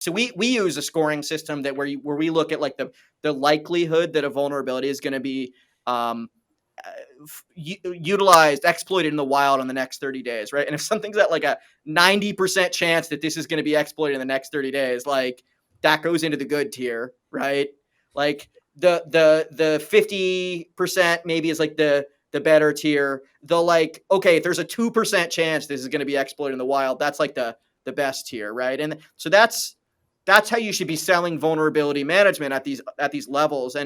So we use a scoring system that where we look at like the likelihood that a vulnerability is going to be utilized, exploited in the wild in the next 30 days, right? And if something's at like a 90% chance that this is going to be exploited in the next 30 days, like that goes into the good tier, right? Like the 50% maybe is like the better tier. The like, okay, if there's a 2% chance this is going to be exploited in the wild, that's like the best tier, right? And so that's how you should be selling vulnerability management at these levels.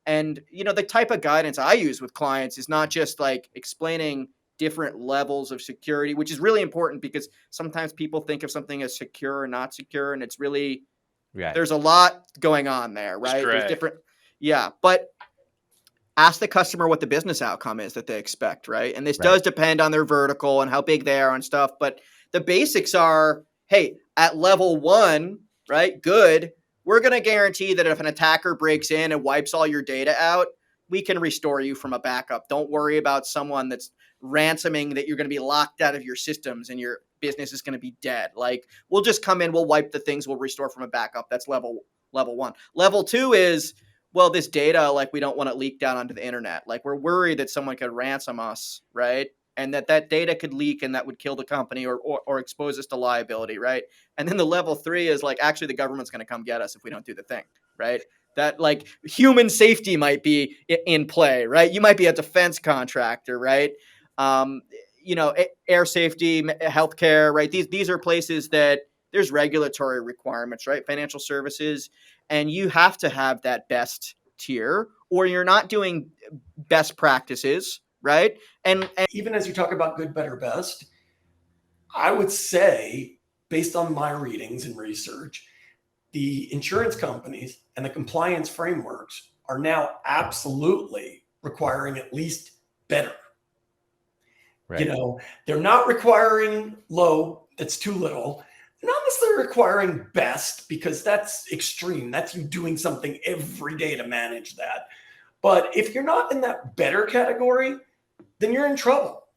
And you know, the type of guidance I use with clients is not just like explaining different levels of security, which is really important because sometimes people think of something as secure or not secure, and it's really there's a lot going on there, right? There's different, but ask the customer what the business outcome is that they expect, right? And this does depend on their vertical and how big they are and stuff, but the basics are, hey, at level 1, right? Good. We're going to guarantee that if an attacker breaks in and wipes all your data out, we can restore you from a backup. Don't worry about someone that's ransoming that you're going to be locked out of your systems and your business is going to be dead. Like, we'll just come in, we'll wipe the things, we'll restore from a backup. That's level 1. Level 2 is, well, this data, like, we don't want it leaked out onto the internet. Like, we're worried that someone could ransom us, right? And that data could leak and that would kill the company or expose us to liability, right? And then the level 3 is like, actually, the government's going to come get us if we don't do the thing, right? That like human safety might be in play, right? You might be a defense contractor, right? You know, air safety, healthcare, right? These are places that there's regulatory requirements, right? Financial services, and you have to have that best tier, or you're not doing best practices, right? And even as you talk about good, better, best, I would say, based on my readings and research, the insurance companies and the compliance frameworks are now absolutely requiring at least better. Right. You know, they're not requiring low, that's too little. They're not necessarily requiring best, because that's extreme. That's you doing something every day to manage that. But if you're not in that better category, then you're in trouble.